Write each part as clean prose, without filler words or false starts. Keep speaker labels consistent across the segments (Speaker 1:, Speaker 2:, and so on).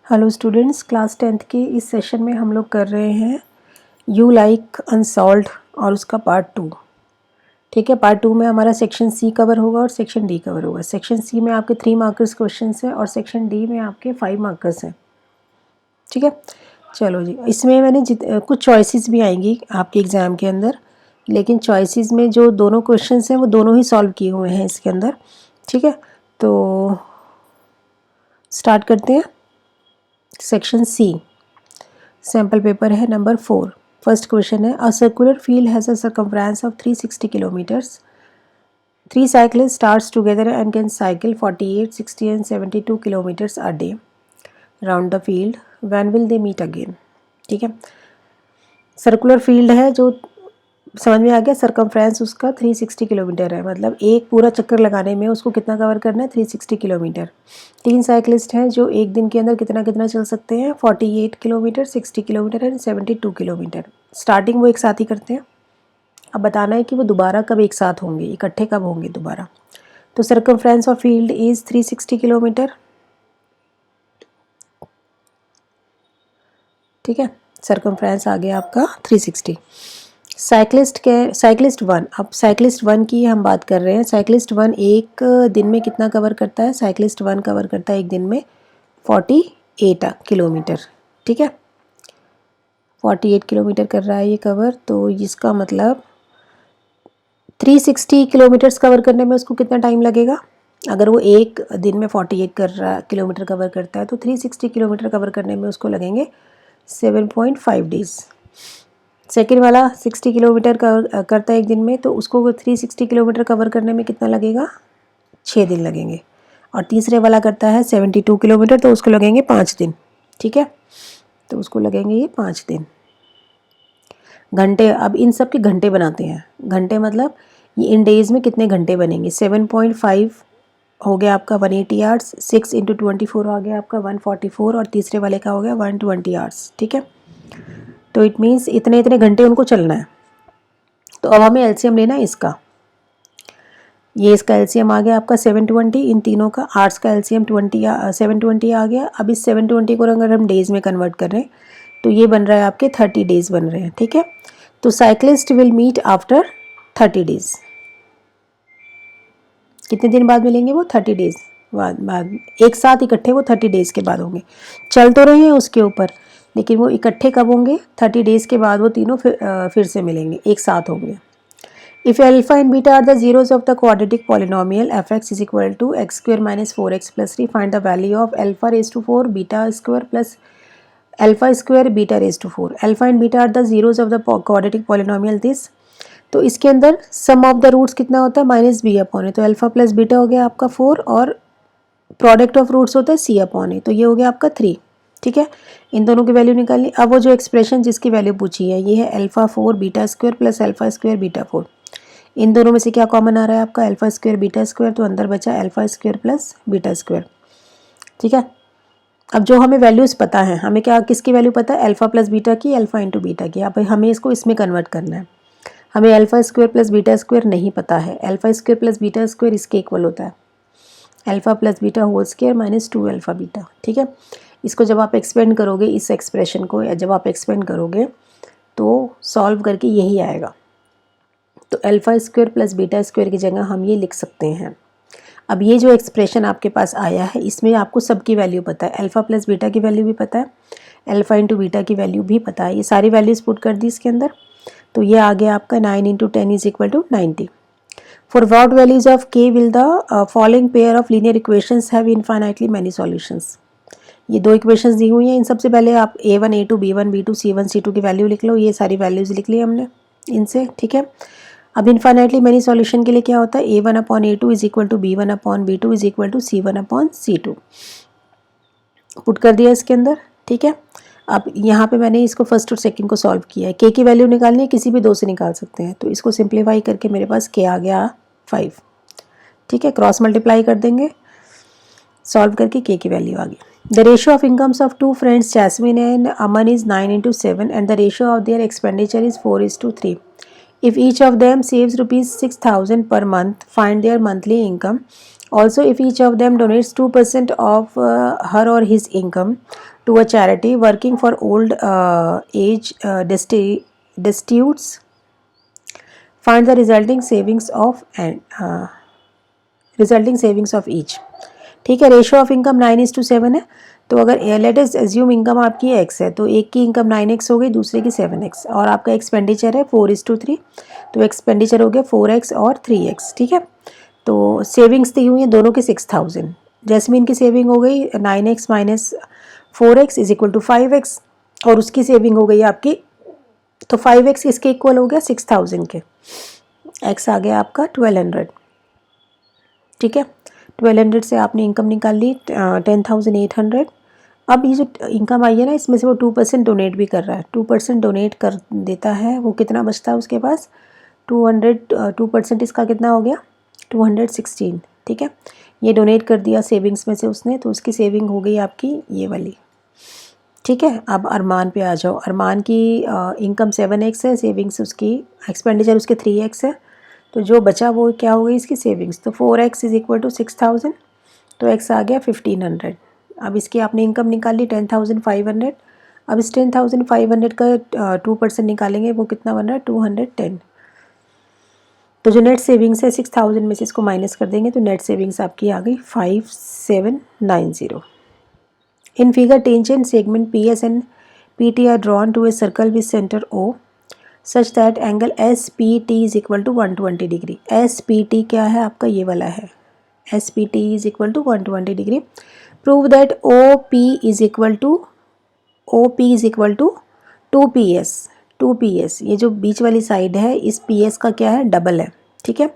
Speaker 1: Hello students, class 10th के इस session में हम लोग कर रहे हैं यू लाइक अनसॉल्व्ड और उसका पार्ट 2। ठीक है, पार्ट 2 में हमारा सेक्शन सी कवर होगा और सेक्शन डी कवर होगा। सेक्शन सी में आपके 3 मार्कर्स क्वेश्चन हैं और सेक्शन डी में आपके 5 मार्कर्स हैं। ठीक है, चलो जी। इसमें मैंने कुछ चॉइसेस भी आएंगी आपके एग्ज़ाम के अंदर, लेकिन चॉइसेस में जो दोनों क्वेश्चन हैं वो दोनों ही सॉल्व किए हुए हैं इसके अंदर। ठीक है, तो स्टार्ट करते हैं। सेक्शन सी सैम्पल पेपर है नंबर 4। फर्स्ट क्वेश्चन है, a circular field has a circumference of 360 kilometres. 3 cyclists starts together and can cycle 48, 60 and 72 kilometers a day round the field. When will they meet again? ठीक है, circular field है जो समझ में आ गया। Circumference उसका 360 kilometre है, मतलब एक पूरा चक्कर लगाने में उसको कितना कवर करना है, 360 किलोमीटर। 3 साइकिलिस्ट हैं जो एक दिन के अंदर कितना कितना चल सकते हैं, 48 kilometre, 60 kilometre and 72 kilometre. Starting वो एक साथ ही करते हैं। अब बताना है कि वो दोबारा कब एक साथ होंगे, इकट्ठे कब होंगे दोबारा। तो circumference of field is 360 kilometre. ठीक है, सरकमफ्रेंस आ गया आपका 360। साइकिलिस्ट 1, अब साइकिलिस्ट 1 की हम बात कर रहे हैं। साइकिलिस्ट 1 एक दिन में कितना कवर करता है, साइकिलिस्ट 1 कवर करता है एक दिन में 48 किलोमीटर। ठीक है, 48 किलोमीटर कर रहा है ये कवर। तो इसका मतलब 360 किलोमीटर्स कवर करने में उसको कितना टाइम लगेगा। अगर वो एक दिन में 48 किलोमीटर कवर करता है तो 360 किलोमीटर कवर करने में उसको लगेंगे 7.5 डेज़। सेकेंड वाला 60 किलोमीटर करता है एक दिन में, तो उसको 360 किलोमीटर कवर करने में कितना लगेगा, 6 दिन लगेंगे। और तीसरे वाला करता है 72 किलोमीटर, तो उसको लगेंगे 5 दिन। ठीक है, तो उसको लगेंगे ये 5 दिन। घंटे, अब इन सब के घंटे बनाते हैं। घंटे मतलब ये इन डेज़ में कितने घंटे बनेंगे। 7.5 हो गया आपका 180 आवर्स, 6 × 24 हो गया आपका 144 और तीसरे वाले का हो गया 120 आवर्स। ठीक है, तो इट मीन्स इतने इतने घंटे उनको चलना है। तो अब हमें एलसीएम लेना है इसका। ये इसका एलसीएम आ गया आपका 720, इन तीनों का। आर्ट्स का एलसीएम 720 आ गया। अब इस 720 को अगर हम डेज़ में कन्वर्ट कर रहे हैं तो ये बन रहा है आपके 30 डेज़ बन रहे हैं। ठीक है, तो cyclist will meet after 30 days. कितने दिन बाद मिलेंगे वो, 30 डेज़ बाद एक साथ इकट्ठे वो 30 डेज़ के बाद होंगे। चल तो रहे हैं उसके ऊपर, लेकिन वो इकट्ठे कब होंगे, 30 डेज़ के बाद वो तीनों फिर से मिलेंगे, एक साथ होंगे। If alpha and beta are the zeros of the quadratic polynomial fx is equal to x square minus 4x plus 3, find the value of alpha raised to 4 beta square plus alpha square beta raised to 4. Alpha and beta are the zeros of the quadratic polynomial this. तो इसके अंदर सम of the roots कितना होता है, minus B upon है। तो alpha plus beta हो गया आपका 4 और प्रोडक्ट ऑफ रूट्स होता है सी अपॉन है, तो ये हो गया आपका 3। ठीक है, इन दोनों की वैल्यू निकालनी। अब वो जो एक्सप्रेशन जिसकी वैल्यू पूछी है ये है alpha 4 beta square plus alpha square beta 4। इन दोनों में से क्या कॉमन आ रहा है आपका, अल्फा स्क्वायर बीटा स्क्वायर, तो अंदर बचा alpha square plus beta square. ठीक है, अब जो हमें वैल्यूज़ पता है, हमें क्या किसकी वैल्यू पता है, अल्फा प्लस बीटा की, अल्फा इंटू बीटा की। अब हमें इसको इसमें कन्वर्ट करना है। हमें alpha square plus beta square नहीं पता है। Alpha square plus beta square इसके इक्वल होता है alpha plus beta whole square minus 2 alpha beta. ठीक है, इसको जब आप एक्सपेंड करोगे इस एक्सप्रेशन को, या जब आप एक्सपेंड करोगे तो सॉल्व करके यही आएगा। तो alpha square plus beta square की जगह हम ये लिख सकते हैं। अब ये जो एक्सप्रेशन आपके पास आया है इसमें आपको सबकी वैल्यू पता है, अल्फा प्लस बीटा की वैल्यू भी पता है, अल्फा इंटू बीटा की वैल्यू भी पता है। ये सारी वैल्यूज़ पुट कर दी इसके अंदर, तो ये आ गया आपका 9 × 10 is equal to 90। For what values of k will the following pair of linear equations have infinitely many solutions. ये दो इक्वेशंस दी हुई हैं, इन सबसे पहले आप a1 a2 b1 b2 c1 c2 की वैल्यू लिख लो। ये सारी वैल्यूज़ लिख ली हमने इनसे। ठीक है, अब इनफाइनाइटली मैनी सॉल्यूशन के लिए क्या होता है, a1 upon a2 is equal to b1 upon b2 is equal to c1 upon c2 put कर दिया इसके अंदर। ठीक है, अब यहाँ पे मैंने इसको फर्स्ट और सेकंड को सॉल्व किया है। k की वैल्यू निकालनी है, किसी भी दो से निकाल सकते हैं, तो इसको सिंप्लीफाई करके मेरे पास k आ गया 5। ठीक है, क्रॉस मल्टीप्लाई कर देंगे, सॉल्व करके k की वैल्यू आ गई। The ratio of incomes of 2 friends Jasmine and Aman is 9 × 7 and the ratio of their expenditure is 4:3। If each of them saves rupees 6,000 per month, find their monthly income Also, if each of them donates 2% of her or his income to a charity working for old age destitutes, find the resulting savings of each. ठीक है, ratio of income 9:7 है। तो अगर let us assume income आपकी x है, तो एक की इनकम 9x हो गई, दूसरे की 7x, और आपका एक्सपेंडिचर है 4:3, तो एक्सपेंडिचर हो गया 4x और 3x। ठीक है, तो सेविंग्स दी हुई है दोनों की 6000। जैस्मीन की सेविंग हो गई 9x minus 4x is equal to 5x, और उसकी सेविंग हो गई आपकी, तो 5x इसके इक्वल हो गया 6000 के, x आ गया आपका 1200। ठीक है, 1200 से आपने इनकम निकाल ली 10,800। अब ये जो इनकम आई है ना, इसमें से वो 2% डोनेट भी कर रहा है, 2% डोनेट कर देता है, वो कितना बचता है उसके पास 2% इसका कितना हो गया 216। ठीक है, ये डोनेट कर दिया सेविंग्स में से उसने, तो उसकी सेविंग हो गई आपकी ये वाली। ठीक है, अब अरमान पे आ जाओ। अरमान की इनकम 7x है, सेविंग्स उसकी, एक्सपेंडिचर उसके 3x है, तो जो बचा वो क्या हो गई इसकी सेविंग्स, तो 4x इज इक्वल टू 6000, तो x आ गया 1500। अब इसकी आपने इनकम निकाल ली 10,500। अब इस 10,500 का 2% निकालेंगे, वो कितना बन रहा है 210। तो जो नेट सेविंग्स है 6000 में से इसको माइनस कर देंगे, तो नेट सेविंग्स आपकी आ गई 5790। In figure tangent segment PS and PT are drawn to a circle with center O such that angle SPT is equal to 120 degree. SPT क्या है आपका, ये वाला है, SPT is equal to 120 degree. Prove that OP is equal to 2PS। 2PS, ये जो बीच वाली side है इस PS का क्या है, डबल है। ठीक है,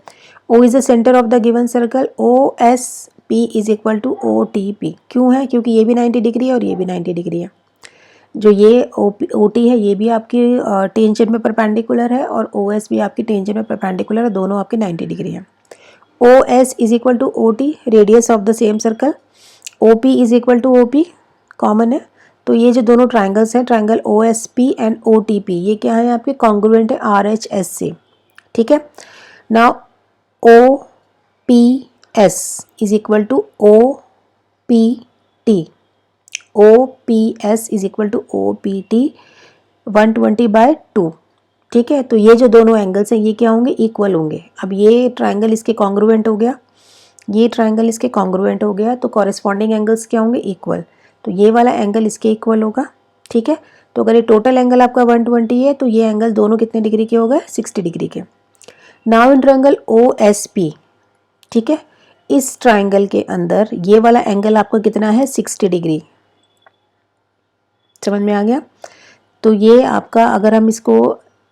Speaker 1: O is the centre of the given circle, OSP is equal to OTP। क्यों है, क्योंकि ये भी 90 डिग्री है और ये भी 90 डिग्री है। जो ये OT है ये भी आपकी टेंजेंट में परपेंडिकुलर है, और OS भी आपकी टेंजेंट में परपेंडिकुलर है, दोनों आपके 90 डिग्री है। OS is equal to OT, radius of the same circle. OP is equal to OP, common है। तो ये जो दोनों ट्राइंगल्स हैं, ट्राइंगल OSP एंड OTP, ये क्या है आपके कॉन्ग्रुएंट है RHS से। ठीक है, now OPS is equal to OPT। OPS is equal to OPT 120/2। ठीक है, तो ये जो दोनों एंगल्स हैं ये क्या होंगे, इक्वल होंगे। अब ये ट्राइंगल इसके कॉन्ग्रुएंट हो गया, ये ट्राइंगल इसके कॉन्ग्रुएंट हो गया, तो कॉरेस्पॉन्डिंग एंगल्स क्या होंगे, इक्वल। तो ये वाला एंगल इसके इक्वल होगा। ठीक है, तो अगर ये टोटल एंगल आपका 120 है, तो ये एंगल दोनों कितने डिग्री के हो गए, 60 डिग्री के। नाउ इन ट्राइंगल OSP, ठीक है, इस ट्राइंगल के अंदर ये वाला एंगल आपका कितना है, 60 डिग्री। समझ में आ गया। तो ये आपका, अगर हम इसको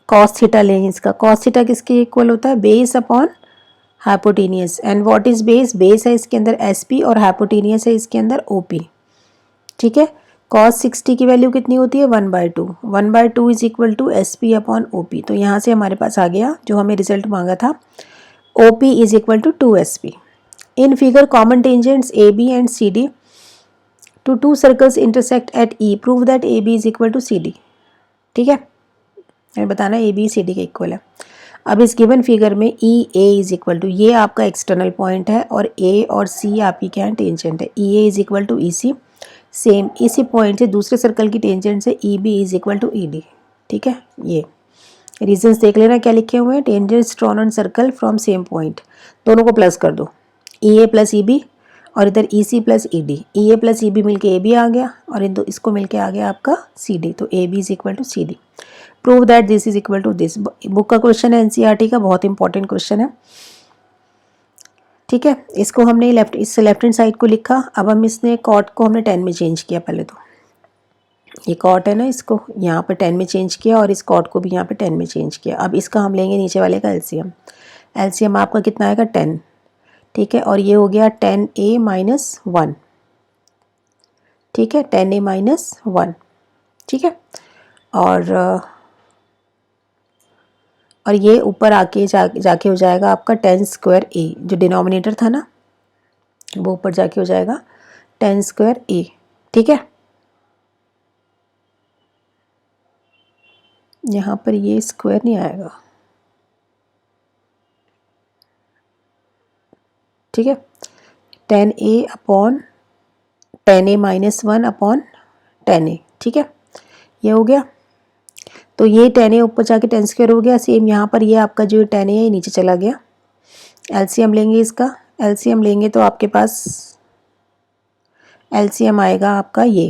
Speaker 1: कॉस थीटा लें, इसका कॉस थीटा किसके इक्वल होता है, base upon hypotenuse. And what is base, base है इसके अंदर SP और हाइपोटेनियस है इसके अंदर OP। ठीक है, cos 60 की वैल्यू कितनी होती है 1/2। 1/2 is equal to SP upon OP। तो यहाँ से हमारे पास आ गया जो हमें रिजल्ट मांगा था, OP is equal to 2SP। In figure common tangents AB and CD to two circles intersect at E, prove that AB is equal to CD। ठीक है, हमें बताना AB CD के इक्वल है। अब इस गिवन फिगर में EA इज इक्वल टू, ये आपका एक्सटर्नल पॉइंट है और A और C आपकी क्या है, टेंजेंट है। EA is equal to EC, same इसी पॉइंट से दूसरे सर्कल की टेंजेंट से EB is equal to ED। ठीक है, ये रीजंस देख लेना क्या लिखे हुए हैं, tangents drawn on circle from same point, दोनों को प्लस कर दो, EA प्लस EB, और इधर EC plus ED, EA plus EB मिलके AB आ गया, और इन दो इसको मिलके आ गया आपका CD, तो AB is equal to CD। Prove that this is equal to this. Book का क्वेश्चन है, NCERT का, बहुत इंपॉर्टेंट क्वेश्चन है। ठीक है, इसको हमने इस लेफ्ट हैंड साइड को लिखा। अब हम इसने कॉट को हमने 10 में चेंज किया। पहले तो ये कॉट है ना, इसको यहाँ पे 10 में चेंज किया, और इस कॉट को भी यहाँ पे 10 में चेंज किया। अब इसका हम लेंगे नीचे वाले का LCM। LCM आपका कितना आएगा 10। ठीक है, और ये हो गया 10A माइनस 1। ठीक है, 10A माइनस 1। ठीक है, और ये ऊपर आके जाके हो जाएगा आपका 10 स्क्वायर A, जो डिनोमिनेटर था ना वो ऊपर जाके हो जाएगा 10 स्क्वायर A। ठीक है, यहाँ पर ये स्क्वायर नहीं आएगा। ठीक है, 10a upon 10a minus 1 upon 10a, ठीक है, ये हो गया। तो ये 10a ऊपर जाके 10 स्क्वायर हो गया। सेम यहाँ पर ये आपका जो 10a है ये नीचे चला गया। एलसीएम लेंगे इसका, एलसीएम लेंगे तो आपके पास एलसीएम आएगा आपका ये,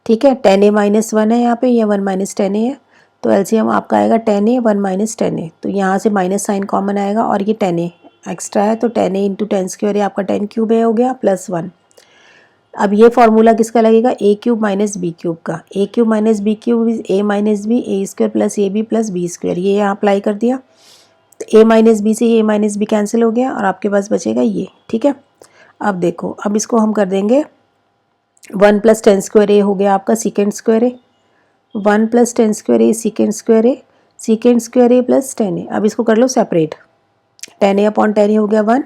Speaker 1: ठीक है, 10a माइनस 1 है यहाँ पे, ये 1 माइनस 10a है, तो एलसीएम आपका आएगा 10a 1 माइनस 10a, तो यहाँ से माइनस साइन कॉमन आएगा और ये 10a एक्स्ट्रा है, तो 10a इंटू 10 स्क्वायर, आपका 10 क्यूब है हो गया प्लस 1। अब ये फॉर्मूला किसका लगेगा, a cube minus b cube का। A cube minus b cube is a minus b, a square plus a b plus b square, ये यहाँ अप्लाई कर दिया। तो ए माइनस बी से ए माइनस बी कैंसिल हो गया और आपके पास बचेगा ये, ठीक है। अब देखो, अब इसको हम कर देंगे 1 प्लस 10 स्क्वायर ए हो गया आपका सीकेंड स्क्वायर ए, 1 प्लस 10 स्क्वायर ए सीकेंड स्क्वायर ए, सीकेंड स्क्वायर ए प्लस 10a। अब इसको कर लो सेपरेट, 10a अपॉन 10a हो गया 1,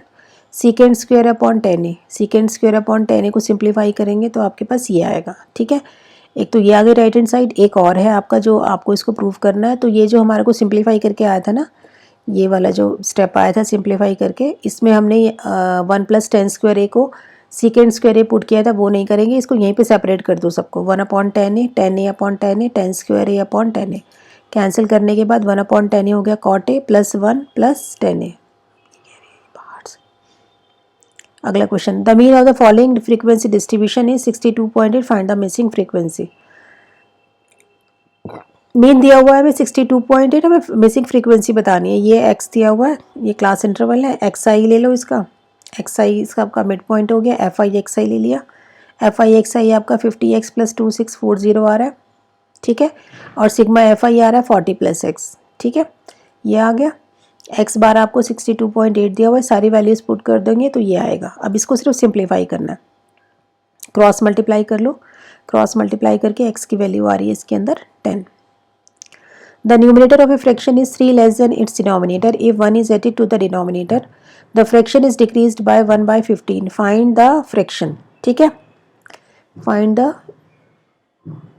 Speaker 1: secant square upon 10a, secant square upon 10a को सिंप्लीफाई करेंगे तो आपके पास ये आएगा, ठीक है। एक तो ये आ गई राइट हैंड साइड, एक और है आपका जो आपको इसको प्रूव करना है। तो ये जो हमारे को सिंप्लीफाई करके आया था ना, ये वाला जो स्टेप आया था सिंप्लीफाई करके, इसमें हमने 1 प्लस 10 स्क्वायर ए को सीकेंड स्क्वायर ए पुट किया था, वो नहीं करेंगे, इसको यहीं पे सेपरेट कर दो सबको, 1 upon 10a, 10a upon 10a, 10 square a upon 10a, cancel करने के बाद 1 अपॉन 10a हो गया cot A plus 1 plus 10a। अगला question, the mean of the following frequency distribution is 62.8, find the missing frequency. Mean दिया हुआ है हमें 62.8, हमें मिसिंग फ्रीक्वेंसी बतानी है। ये x दिया हुआ है, ये क्लास इंटरवल है, xi ले लो इसका, xi इसका आपका मिड पॉइंट हो गया, fi xi ले लिया, fi xi आपका 50x प्लस 2640 आ रहा है, ठीक है, और सिग्मा fi आ रहा है 40 प्लस x, ठीक है, ये आ गया। x बार आपको 62.8 दिया हुआ है, सारी वैल्यूज पुट कर देंगे तो ये आएगा। अब इसको सिर्फ सिंप्लीफाई करना है, क्रॉस मल्टीप्लाई कर लो, क्रॉस मल्टीप्लाई करके x की वैल्यू आ रही है इसके अंदर 10। The numerator of a fraction is 3 less than its denominator. If 1 is added to the denominator, the fraction is decreased by 1 by 15. Find the fraction. ठीक है, find the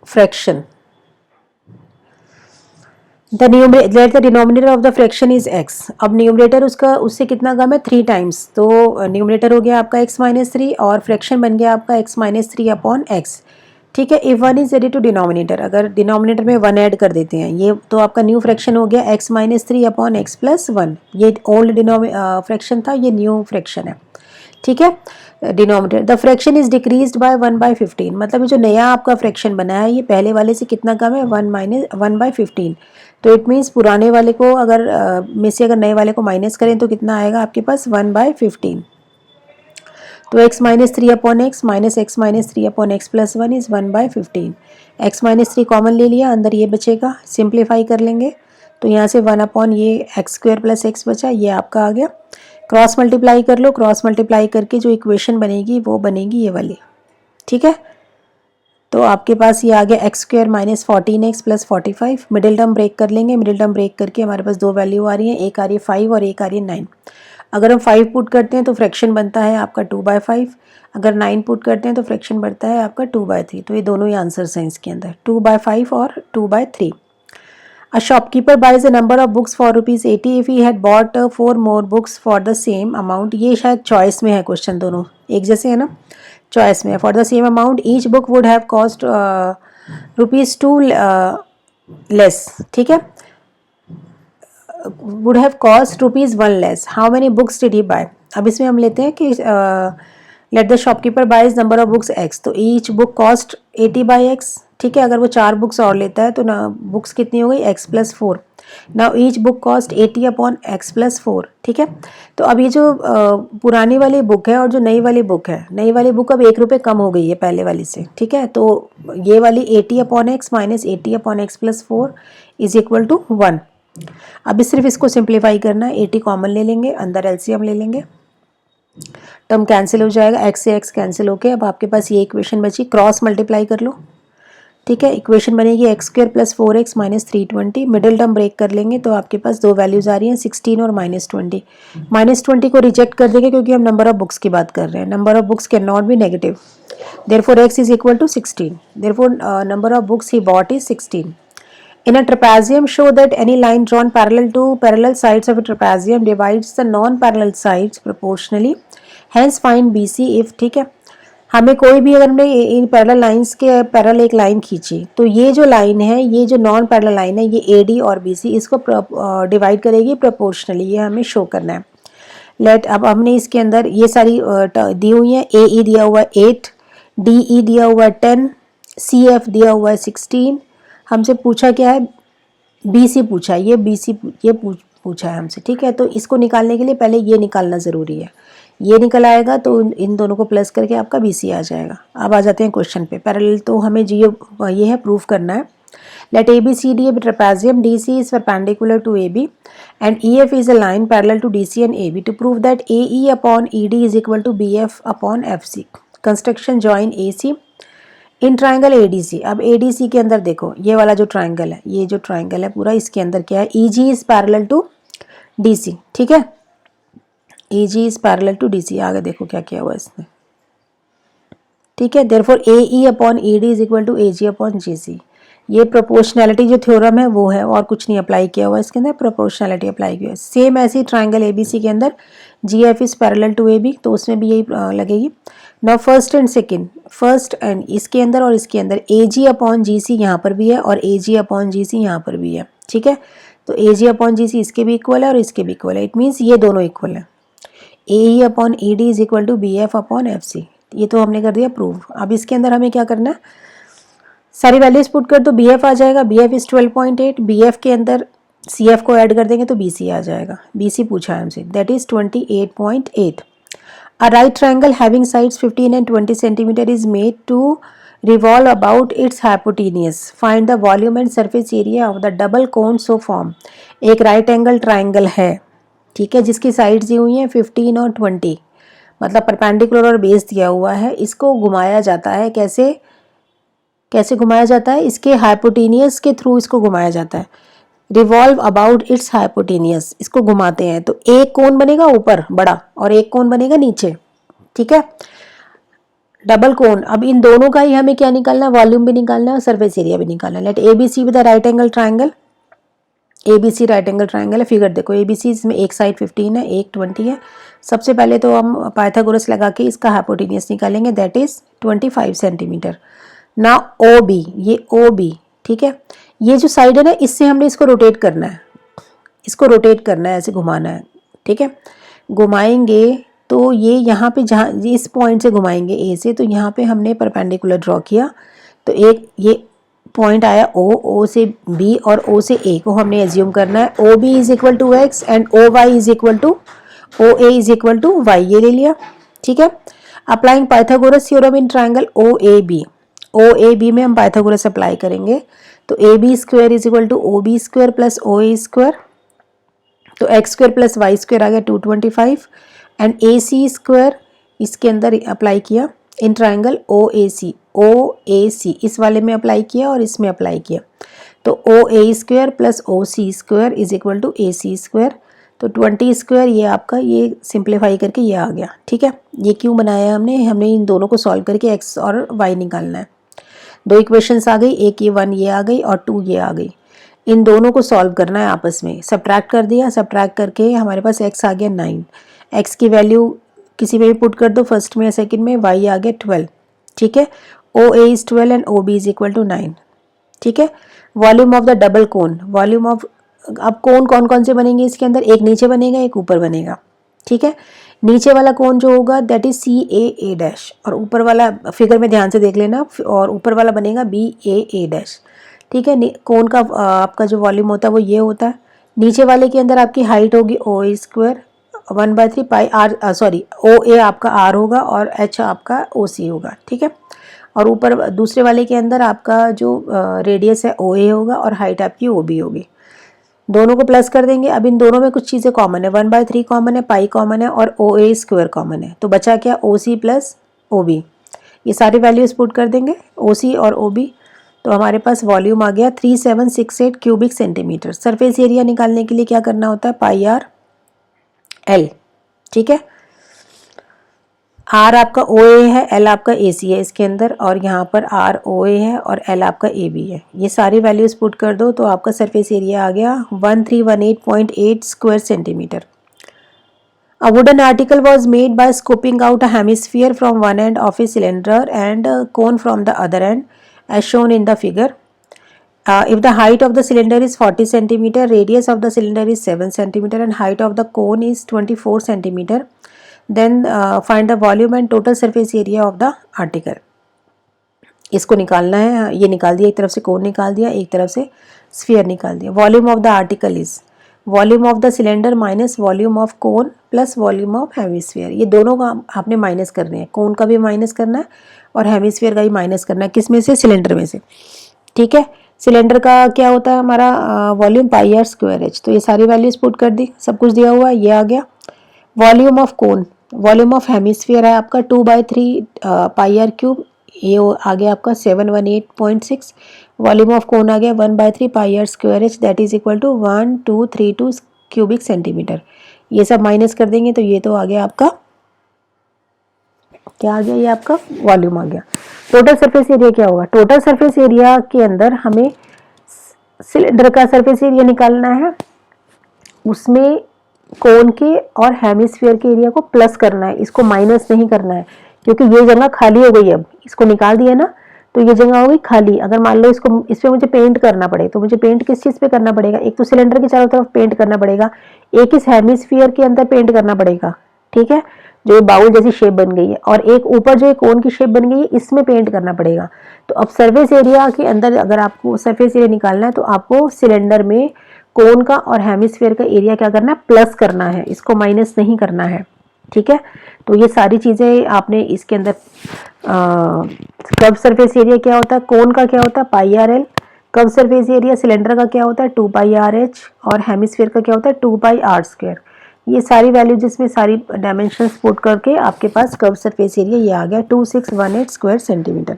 Speaker 1: fraction. Let the denominator of the fraction is x. अब numerator उसका उससे कितना कम है 3 times, तो numerator हो गया आपका x माइनस 3 और फ्रैक्शन बन गया आपका x माइनस 3 अपॉन एक्स, ठीक है। If 1 is added to denominator, अगर डिनोमिनेटर में 1 ऐड कर देते हैं, ये तो आपका न्यू फ्रैक्शन हो गया x minus 3 upon x plus 1, ये ओल्ड फ्रैक्शन था, ये न्यू फ्रैक्शन है, ठीक है। Denominator, the fraction is decreased by 1 by 15, मतलब ये जो नया आपका फ्रैक्शन बना है ये पहले वाले से कितना कम है 1 बाय 15, तो इट मीन्स पुराने वाले को अगर में से अगर नए वाले को माइनस करें तो कितना आएगा आपके पास 1 बाय 15, तो x minus 3 upon x minus x minus 3 upon x plus 1 is 1 by 15। x minus 3 common ले लिया, अंदर ये बचेगा, सिंप्लीफाई कर लेंगे तो यहाँ से 1 अपॉन ये एक्स स्क्वायर प्लस एक्स बचा, ये आपका आ गया। क्रॉस मल्टीप्लाई कर लो, क्रॉस मल्टीप्लाई करके जो इक्वेशन बनेगी वो बनेगी ये वाली, ठीक है। तो आपके पास ये आ गया x square minus 14x plus 45, middle term break कर लेंगे, मिडिल टर्म ब्रेक करके हमारे पास दो वैल्यू आ रही है, एक आ रही है 5 और एक आ रही है 9। अगर हम 5 पुट करते हैं तो फ्रैक्शन बनता है आपका 2 बाय 5, अगर 9 पुट करते हैं तो फ्रैक्शन बनता है आपका 2 बाय 3, तो ये दोनों ही आंसर्स हैं इसके अंदर, 2 बाय 5 और 2 by 3। A shopkeeper buys a number of books for ₹80 if he had bought 4 more books for the same amount. ये शायद चॉइस में है क्वेश्चन, दोनों एक जैसे है ना, चॉइस में है। For the same amount each book would have cost ₹2 less, ठीक है, would have cost ₹1 less. How many books did he buy? अब इसमें हम लेते हैं कि let the shopkeeper buys number of books x, तो each book cost 80 by x, ठीक है। अगर वो 4 बुक्स और लेता है तो ना बुक्स कितनी हो गई x plus 4, now each book cost 80 upon x plus 4, ठीक है। तो अब ये जो पुरानी वाली बुक है और जो नई वाली बुक है, नई वाली बुक अब ₹1 कम हो गई है पहले वाली से, ठीक है। तो ये वाली 80 upon x minus 80 upon x plus 4 is equal to 1। अभी सिर्फ इसको सिंप्लीफाई करना है, 80 कॉमन ले लेंगे, अंदर एलसीएम ले लेंगे, टर्म कैंसिल हो जाएगा, एक्स से एक्स कैंसिल होके अब आपके पास ये इक्वेशन बची, क्रॉस मल्टीप्लाई कर लो, ठीक है। इक्वेशन बनेगी x square plus 4x minus 320, middle term break कर लेंगे तो आपके पास दो वैल्यूज आ रही हैं 16 और -20। -20 को रिजेक्ट कर देंगे क्योंकि हम नंबर ऑफ बुक्स की बात कर रहे हैं, number of books can not be negative, therefore x is equal to 16, therefore number of books he bought is 16। In a trapezium, show that any line drawn parallel to parallel sides of a trapezium divides the non-parallel sides proportionally. Hence find BC if, ठीक है, हमें कोई भी अगर हमने in parallel lines के parallel एक line खींची तो ये जो लाइन है, ये जो नॉन पैरेलल लाइन है, ये AD और BC इसको डिवाइड करेगी प्रोपोर्शनली, ये हमें शो करना है। लेट अब हमने इसके अंदर ये सारी दी हुई है। AE दिया हुआ है 8, DE दिया हुआ है 10, CF दिया हुआ है 16। हमसे पूछा क्या है, BC पूछा है, ये BC ये पूछा है हमसे, ठीक है। तो इसको निकालने के लिए पहले ये निकालना ज़रूरी है। ये निकल आएगा तो इन दोनों को प्लस करके आपका BC आ जाएगा। अब आ जाते हैं क्वेश्चन पे। पैरेलल तो हमें ये है प्रूफ करना है। Let ABCD a trapezium, DC is perpendicular to AB and EF is a line parallel to DC and AB. To prove that AE upon ED is equal to BF upon FC. Construction join AC in triangle ADC। अब ADC के अंदर देखो, ये वाला जो triangle है, ये जो ट्राइंगल है पूरा, इसके अंदर क्या है, EG is parallel to DC, ठीक है। EG is parallel to DC। आगे देखो क्या किया हुआ इसने, ठीक है। Therefore AE upon ED is equal to AG upon GC। ये प्रोपोर्शनैलिटी जो थ्योरम है वो है, और कुछ नहीं अप्लाई किया हुआ इसके अंदर, प्रोपोर्शनैलिटी अप्लाई किया है। सेम ऐसी ट्राइंगल ABC के अंदर GF is parallel to AB, तो उसमें भी यही लगेगी। Now first and second, first and इसके अंदर और इसके अंदर AG अपॉन GC यहाँ पर भी है और AG अपॉन GC यहाँ पर भी है, ठीक है। तो AG अपॉन GC इसके भी इक्वल है और इसके भी इक्वल है। इट मीन्स ये दोनों इक्वल है। AE upon ED is equal to BF upon FC। ये तो हमने कर दिया प्रूव। अब इसके अंदर हमें क्या करना है, सारी वैल्यूज पुट कर तो BF आ जाएगा। BF is 12.8। BF के अंदर CF को ऐड कर देंगे तो BC आ जाएगा। BC पूछा है हमसे, that is 28.8। A right triangle having sides 15 and 20 centimeter is made to revolve about its hypotenuse. Find the volume and surface area of the double cone so form. एक right angle triangle है, ठीक है, जिसकी sides दी हुई हैं 15 और 20, मतलब perpendicular और बेस दिया हुआ है। इसको घुमाया जाता है, कैसे कैसे घुमाया जाता है, इसके हाइपोटेनियस के थ्रू इसको घुमाया जाता है। रिवॉल्व अबाउट इट्स हाइपोटेनियस, इसको घुमाते हैं तो एक कोन बनेगा ऊपर बड़ा और एक कोन बनेगा नीचे, ठीक है, डबल कोन। अब इन दोनों का ही हमें क्या निकालना है, वॉल्यूम भी निकालना है और सरफेस एरिया भी निकालना है। Let ABC with the right angle triangle. ABC right angle triangle है, फिगर देखो ABC, इसमें एक साइड 15 है, एक 20 है। सबसे पहले तो हम पाइथागोरस लगा के इसका हाइपोटेनियस निकालेंगे, दैट इज 25 सेंटीमीटर। ना OB, ये OB, ठीक है। ये जो साइड है ना, इससे हमने इसको रोटेट करना है, इसको रोटेट करना है, ऐसे घुमाना है, ठीक है। घुमाएंगे तो ये यहाँ पे, जहाँ इस पॉइंट से घुमाएंगे A से, तो यहाँ पे हमने परपेंडिकुलर ड्रॉ किया तो एक ये पॉइंट आया O से B और O से A को हमने एज्यूम करना है। OB is equal to X and OY is equal to OA is equal to Y, ये ले लिया, ठीक है। Applying Pythagoras theorem in triangle OAB में हम पाइथागोरस अप्लाई करेंगे तो AB square is equal to OB square plus OA square, तो x square plus y square आ गया 225 एंड AC स्क्वायर इसके अंदर अप्लाई किया इन ट्राइंगल OAC इस वाले में अप्लाई किया और इसमें अप्लाई किया तो OA square plus OC square is equal to AC square, तो 20 स्क्वायर ये आपका, ये सिंप्लीफाई करके ये आ गया, ठीक है। ये क्यों बनाया हमने इन दोनों को सॉल्व करके x और y निकालना है। दो इक्वेशंस आ गई, एक ये 1 ये आ गई और 2 ये आ गई। इन दोनों को सॉल्व करना है आपस में, सब्ट्रैक्ट कर दिया, सब्ट्रैक्ट करके हमारे पास x आ गया 9, x की वैल्यू किसी में भी पुट कर दो, फर्स्ट में या सेकंड में, y आ गया 12, ठीक है। OA is 12 and OB is equal to 9, ठीक है। Volume of the double cone, volume of, अब कोन कौन कौन से बनेंगे इसके अंदर, एक नीचे बनेगा एक ऊपर बनेगा, ठीक है। नीचे वाला कोन जो होगा दैट इज CAA डैश, और ऊपर वाला फिगर में ध्यान से देख लेना, और ऊपर वाला बनेगा BAA डैश, ठीक है। कोन का आपका जो वॉल्यूम होता है वो ये होता है। नीचे वाले के अंदर आपकी हाइट होगी OA स्क्वायर 1/3 पाई R, सॉरी OA आपका R होगा और H आपका OC होगा, ठीक है। और ऊपर दूसरे वाले के अंदर आपका जो रेडियस है OA होगा और हाइट आपकी OB होगी। दोनों को प्लस कर देंगे। अब इन दोनों में कुछ चीज़ें कॉमन है, 1/3 कॉमन है, पाई कॉमन है और OA स्क्वायर कॉमन है, तो बचा क्या, OC प्लस OB। ये सारी वैल्यूज पुट कर देंगे OC और OB, तो हमारे पास वॉल्यूम आ गया 3768 क्यूबिक सेंटीमीटर। सरफेस एरिया निकालने के लिए क्या करना होता है, πr/l, ठीक है। आर आपका ओ ए है, एल आपका ए सी है इसके अंदर, और यहाँ पर आर ओ ए है और एल आपका ए बी है। ये सारी वैल्यूज़ पुट कर दो तो आपका सरफेस एरिया आ गया 1318.8 square centimetre. A wooden article was made by scooping out a hemisphere from one end of a cylinder and a cone from the other end, as shown in the figure. If the height of the cylinder is 40 centimeter, radius of the cylinder is 7 centimeter, and height of the cone is 24 centimeter, then find the volume and total surface area of the article. इसको निकालना है, ये निकाल दिया, एक तरफ से कोन निकाल दिया, एक तरफ से स्फीयर निकाल दिया। Volume of the article is volume of the cylinder minus volume of cone plus volume of hemisphere. ये दोनों का आपने माइनस करने हैं, कोन का भी माइनस करना है और हेमिस्फीयर का भी माइनस करना है। किस में से? सिलेंडर में से। ठीक है, सिलेंडर का क्या होता है हमारा volume pi r square h. तो ये सारी वैल्यूज पुट कर दी, सब कुछ दिया हुआ है, ये आ गया। Volume of cone, volume of hemisphere है आपका 2/3 पाई आर क्यूब, ये आ गया आपका 718.6। वॉल्यूम ऑफ कोन आ गया 1/3 pi r square h, that is equal to 1232 cubic centimetre. ये सब माइनस कर देंगे तो ये तो आ गया आपका, क्या आ गया, ये आपका वॉल्यूम आ गया। टोटल सरफेस एरिया क्या होगा? टोटल सरफेस एरिया के अंदर हमें सिलेंडर का सरफेस एरिया निकालना है, उसमें कोन के और हेमिस्फीयर के एरिया को प्लस करना है, इसको माइनस नहीं करना है, क्योंकि ये जगह खाली हो गई। अब इसको निकाल दिया ना तो ये जगह हो गई खाली। अगर मान लो इसको, इस पे मुझे पेंट करना पड़े तो मुझे पेंट किस चीज़ पे करना पड़ेगा? एक तो सिलेंडर के चारों तरफ पेंट करना पड़ेगा, एक इस हेमिस्फीयर के अंदर पेंट करना पड़ेगा। ठीक है, जो ये बाउल जैसी शेप बन गई है, और एक ऊपर जो कोन की शेप बन गई है इसमें पेंट करना पड़ेगा। तो अब सरफेस एरिया के अंदर अगर आपको सरफेस एरिया निकालना है तो आपको सिलेंडर में कोन का और हेमिस्फीयर का एरिया क्या करना है? प्लस करना है, इसको माइनस नहीं करना है। ठीक है, तो ये सारी चीज़ें आपने इसके अंदर कर्व सरफेस एरिया क्या होता है, कोन का क्या होता है pi r l, curve surface area cylinder का क्या होता है 2 पाई आर एच, और हेमिस्फीयर का क्या होता है 2 पाई आर स्क्वायर। ये सारी वैल्यू जिसमें सारी डायमेंशंस पुट करके आपके पास कर्व सरफेस एरिया ये आ गया 2618 square centimetre.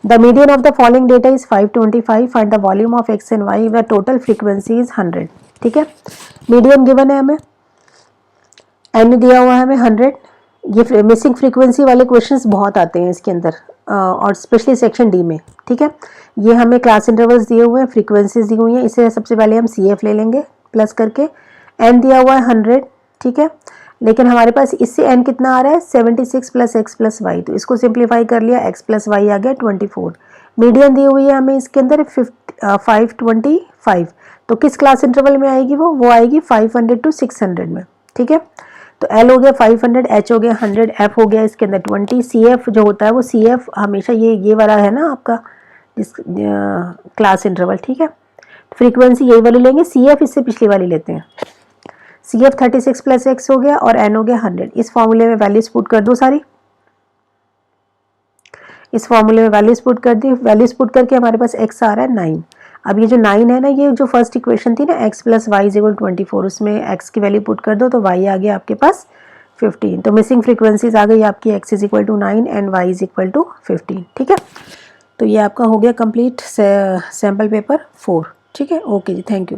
Speaker 1: The median of the following data is 525, find the volume of x and y, the total frequency is 100। ठीक है, मीडियन गिवन है हमें, एन दिया हुआ है हमें 100। ये मिसिंग फ्रीक्वेंसी वाले क्वेश्चंस बहुत आते हैं इसके अंदर, और स्पेशली सेक्शन डी में। ठीक है, ये हमें क्लास इंटरवल्स दिए हुए हैं, फ्रीक्वेंसीज दी हुई हैं, इसे सबसे पहले हम सी एफ ले लेंगे प्लस करके। एन दिया हुआ है 100, ठीक है, लेकिन हमारे पास इससे एन कितना आ रहा है 76 प्लस एक्स प्लस वाई, तो इसको सिंप्लीफाई कर लिया, एक्स प्लस वाई आ गया 24। मीडियन दी हुई है हमें इसके अंदर 525, तो किस क्लास इंटरवल में आएगी वो आएगी 500 to 600 में। ठीक है, तो एल हो गया 500, एच हो गया 100, एफ हो गया इसके अंदर 20, सी एफ जो होता है वो सी एफ हमेशा ये वाला है ना आपका इस क्लास इंटरवल। ठीक है, फ्रीक्वेंसी यही वाली लेंगे, सी एफ इससे पिछली वाली लेते हैं। सी एफ 36 प्लस एक्स हो गया और एन हो गया 100। इस फॉर्मूले में वैल्यूज पुट कर दो सारी, इस फॉर्मूले में वैल्यूज पुट कर दी, वैल्यूज पुट करके हमारे पास एक्स आ रहा है 9। अब ये जो 9 है ना, ये जो फर्स्ट इक्वेशन थी ना x plus y is equal 24, उसमें एक्स की वैल्यू पुट कर दो तो वाई आ गया आपके पास 15। तो मिसिंग फ्रीक्वेंसीज आ गई आपकी, x is equal to 9 and y is equal to 15। ठीक है, तो ये आपका हो गया कंप्लीट सैम्पल पेपर 4। ठीक है, ओके जी, थैंक यू।